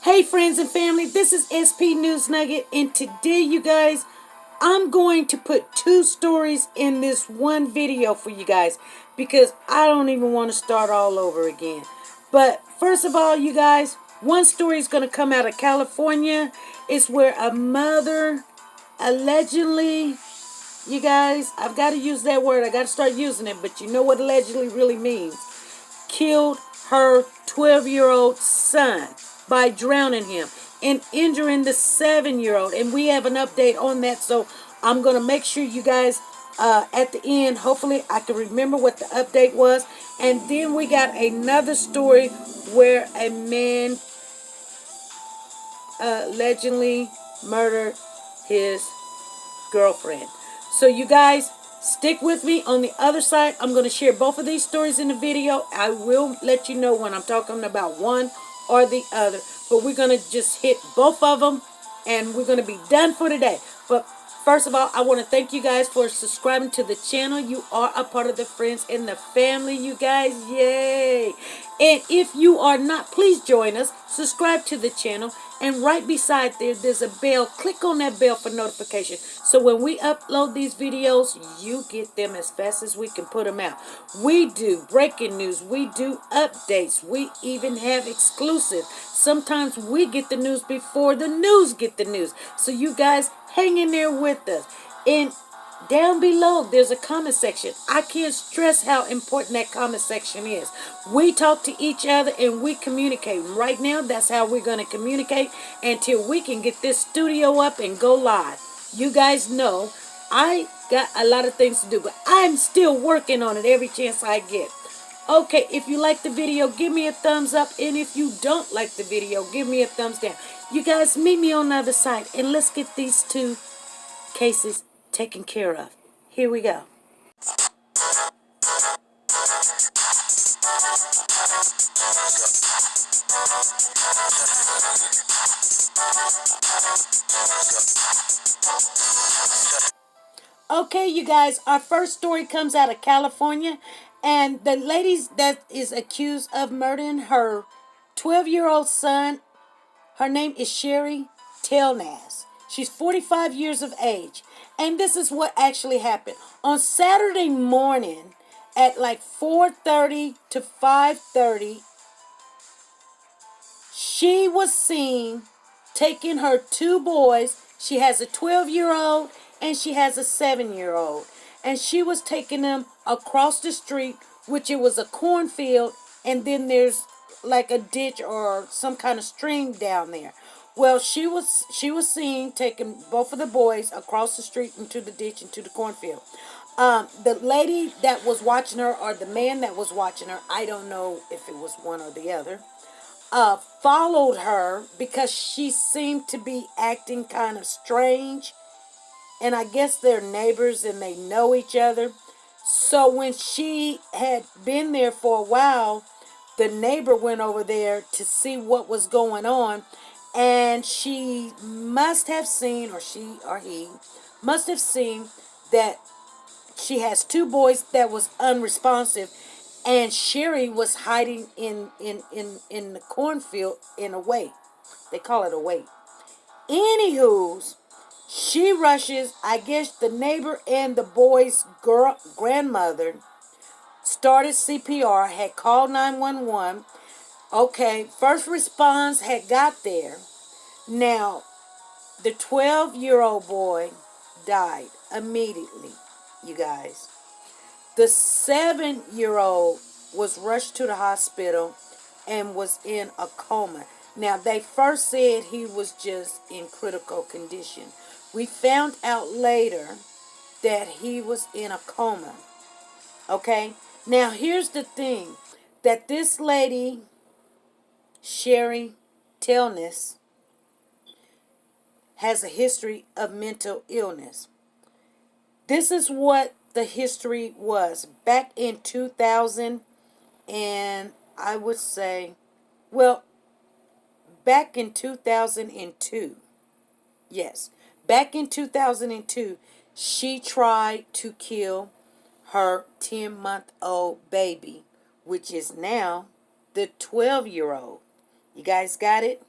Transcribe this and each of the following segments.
Hey friends and family, this is SP News Nugget, and today you guys, I'm going to put two stories in this one video for you guys because I don't even want to start all over again. But first of all, you guys, one story is going to come out of California. It's where a mother allegedly, you guys, I've got to use that word, I got to start using it, but you know what allegedly really means. Killed her 12-year-old son by drowning him and injuring the 7-year-old. And we have an update on that, so I'm going to make sure you guys at the end, hopefully I can remember what the update was. And then we got another story where a man allegedly murdered his girlfriend. So you guys, stick with me. On the other side, I'm going to share both of these stories in the video. I will let you know when I'm talking about one or the other. But we're going to just hit both of them, and we're going to be done for today. But first of all, I want to thank you guys for subscribing to the channel. You are a part of the friends and the family, you guys. Yay! And if you are not, please join us. Subscribe to the channel. And right beside there, there's a bell. Click on that bell for notification. So when we upload these videos, you get them as fast as we can put them out. We do breaking news. We do updates. We even have exclusive. Sometimes we get the news before the news get the news. So you guys hang in there with us. And down below, there's a comment section. I can't stress how important that comment section is. We talk to each other and we communicate. Right now, that's how we're going to communicate until we can get this studio up and go live. You guys know I got a lot of things to do, but I'm still working on it every chance I get. Okay, if you like the video, give me a thumbs up. And if you don't like the video, give me a thumbs down. You guys, meet me on the other side and let's get these two cases taken care of. Here we go. Okay, you guys, our first story comes out of California, and the lady that is accused of murdering her 12-year-old son, her name is Sherry Telnas. She's 45 years of age. And this is what actually happened. On Saturday morning at like 4:30 to 5:30, she was seen taking her two boys. She has a 12-year-old and she has a 7-year-old. And she was taking them across the street, which it was a cornfield, and then there's like a ditch or some kind of stream down there. Well, she was seen taking both of the boys across the street into the ditch, into the cornfield. The lady that was watching her, or the man that was watching her, I don't know if it was one or the other, followed her because she seemed to be acting kind of strange. And I guess they're neighbors and they know each other. So when she had been there for a while, the neighbor went over there to see what was going on. And she must have seen, or she or he must have seen, that she has two boys that was unresponsive. And Sherry was hiding in the cornfield in a wait. They call it a wait. Anywho's, she rushes, I guess the neighbor and the boy's grandmother started CPR, had called 911. Okay, first response had got there. Now, the 12-year-old boy died immediately, you guys. The 7-year-old was rushed to the hospital and was in a coma. Now, they first said he was just in critical condition. We found out later that he was in a coma. Okay? Now, here's the thing. That this lady, Sherry Telnas, has a history of mental illness. This is what the history was. Back in 2000, and I would say, well, back in 2002. Yes. Back in 2002, she tried to kill her 10-month-old baby, which is now the 12-year-old. You guys got it?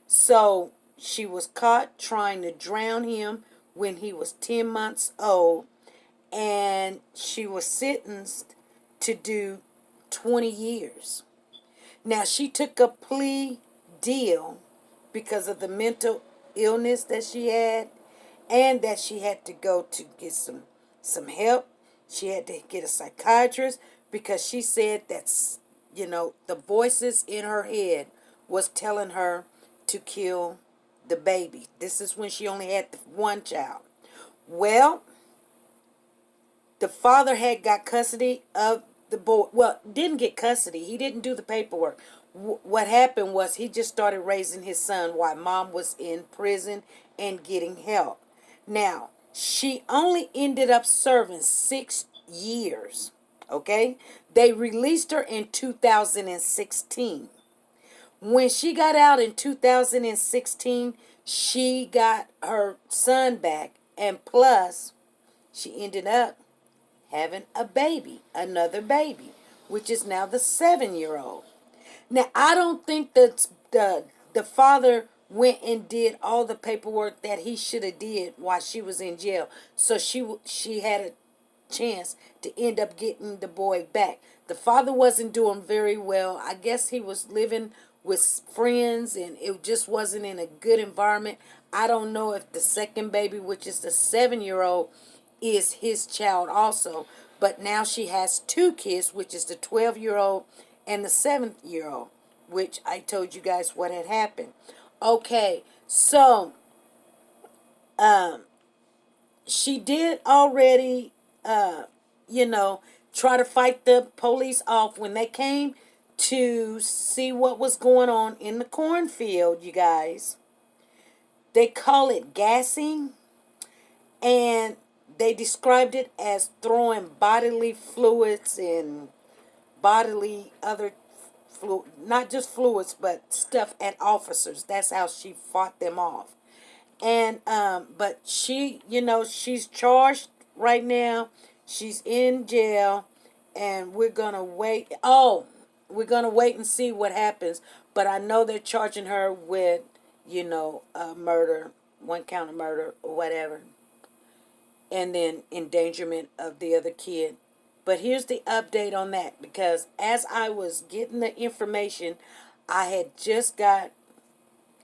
So she was caught trying to drown him when he was 10 months old, and she was sentenced to do 20 years. Now, she took a plea deal because of the mental illness that she had, and that she had to go to get some help. She had to get a psychiatrist because she said that's, the voices in her head was telling her to kill the baby. This is when she only had one child. Well, the father had got custody of the boy. Well, didn't get custody. He didn't do the paperwork. What happened was he just started raising his son while mom was in prison and getting help. Now, she only ended up serving 6 years. Okay? They released her in 2016. When she got out in 2016, she got her son back, and plus, she ended up having a baby, another baby, which is now the 7-year-old. Now, I don't think that the father went and did all the paperwork that he should have did while she was in jail. So she had a chance to end up getting the boy back. The father wasn't doing very well. I guess he was living with friends and it just wasn't in a good environment. I don't know if the second baby, which is the 7-year-old, is his child also. But now she has two kids, which is the 12-year-old and the 7-year-old, which I told you guys what had happened. Okay, so she did already, try to fight the police off when they came to see what was going on in the cornfield, you guys. They call it gassing, and they described it as throwing bodily fluids and bodily other not just fluids, but stuff at officers. That's how she fought them off. And but she, she's charged right now. She's in jail, and we're gonna wait. Oh, we're gonna wait and see what happens. But I know they're charging her with, murder, one count of murder or whatever, and then endangerment of the other kid. But here's the update on that, because as I was getting the information, I had just got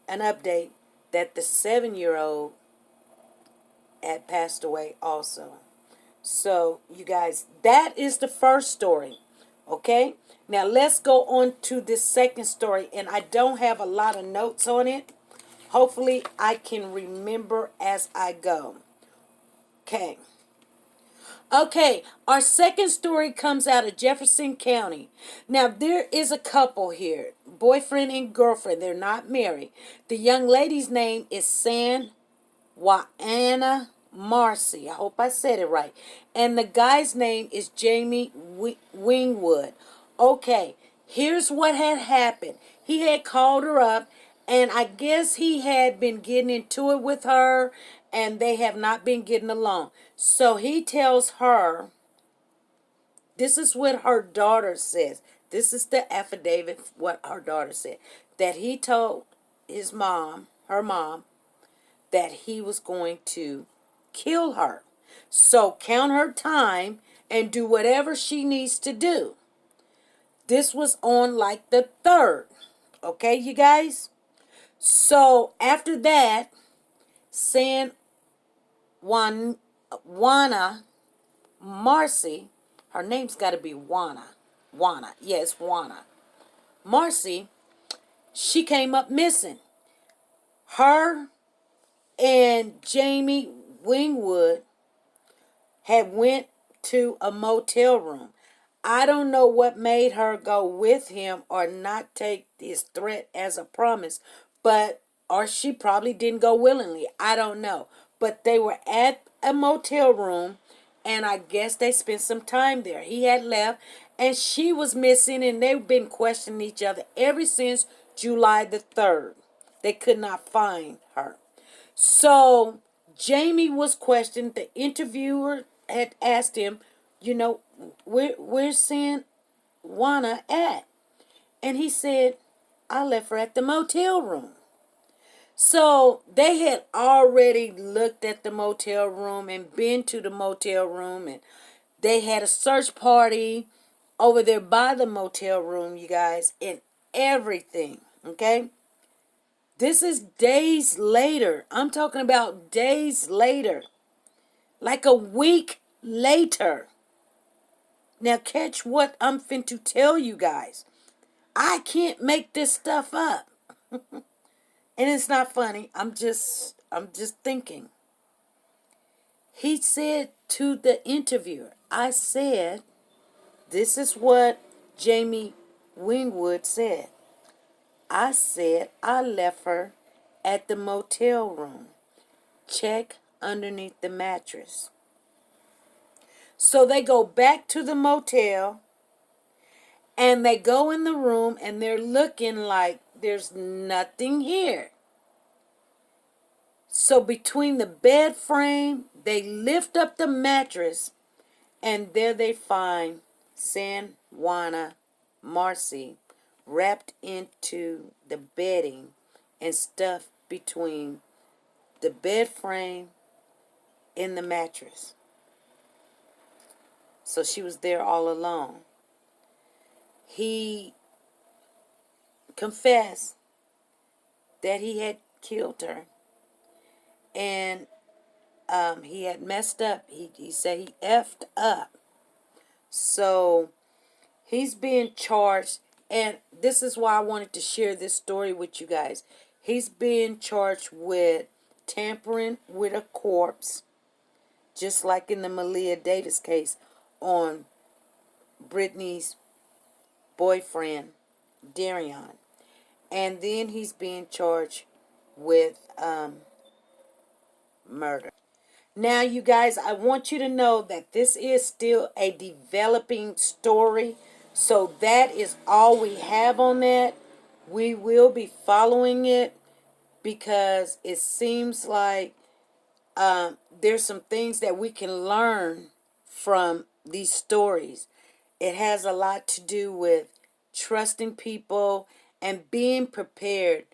an update that the 7-year-old had passed away also. So, you guys, that is the first story. Okay? Now, let's go on to this second story, and I don't have a lot of notes on it. Hopefully, I can remember as I go. Okay. Okay, our second story comes out of Jefferson County. Now, there is a couple here, boyfriend and girlfriend. They're not married. The young lady's name is Sanjuana Marcy. I hope I said it right. And the guy's name is Jamie Wingwood. Okay, here's what had happened. He had called her up, and I guess he had been getting into it with her, and they have not been getting along. So he tells her, this is what her daughter says. This is the affidavit, what her daughter said. That he told his mom, her mom, that he was going to kill her. So count her time and do whatever she needs to do. This was on like the 3rd. Okay, you guys? So after that, Sanjuana Marcy, her name's got to be Juana. Yes, Juana. Marcy, she came up missing. Her and Jamie Wingwood had went to a motel room. I don't know what made her go with him or not take his threat as a promise, or she probably didn't go willingly. I don't know. But they were at a motel room, and I guess they spent some time there. He had left, and she was missing, and they've been questioning each other ever since July the 3rd. They could not find her. So Jamie was questioned. The interviewer had asked him, where's Sanjuana at? And he said, I left her at the motel room. So they had already looked at the motel room and been to the motel room, and they had a search party over there by the motel room, you guys, and everything. Okay? This is days later. I'm talking about days later. Like a week later. Now catch what I'm fin to tell you guys. I can't make this stuff up. And it's not funny. I'm just thinking. He said to the interviewer, I said, this is what Jamie Wingwood said. I said I left her at the motel room. Check underneath the mattress. So they go back to the motel and they go in the room and they're looking like there's nothing here. So between the bed frame, they lift up the mattress and there they find San Juana Marcy wrapped into the bedding and stuffed between the bed frame and the mattress. So she was there all alone. He confessed that he had killed her and he had messed up. He said he effed up. So he's being charged, and this is why I wanted to share this story with you guys. He's being charged with tampering with a corpse, just like in the Malia Davis case on Brittany's boyfriend, Darion. And then he's being charged with murder. Now, you guys, I want you to know that this is still a developing story. So that is all we have on that. We will be following it because it seems like there's some things that we can learn from these stories. It has a lot to do with trusting people and being prepared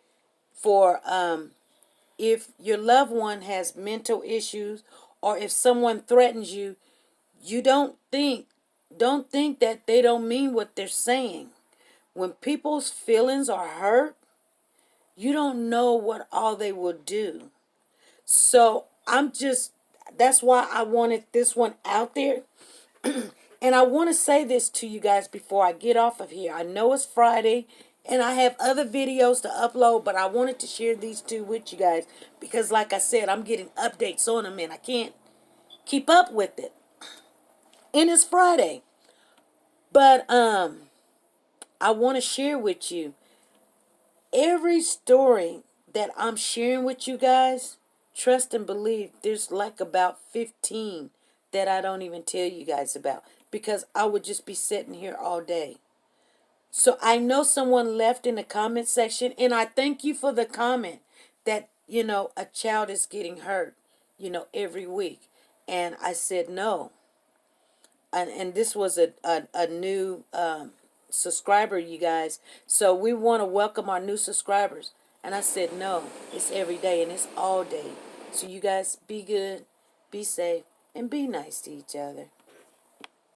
for if your loved one has mental issues or if someone threatens you, you don't think that they don't mean what they're saying. When people's feelings are hurt, you don't know what all they will do. So that's why I wanted this one out there. And I want to say this to you guys before I get off of here. I know it's Friday and I have other videos to upload, but I wanted to share these two with you guys because, like I said, I'm getting updates on them and I can't keep up with it. And it's Friday. But I want to share with you every story that I'm sharing with you guys. Trust and believe there's like about 15 that I don't even tell you guys about because I would just be sitting here all day. So I know someone left in the comment section, and I thank you for the comment that, a child is getting hurt, every week. And I said no. And this was a new subscriber, you guys. So we want to welcome our new subscribers. And I said no, it's every day and it's all day. So you guys be good, be safe, and be nice to each other.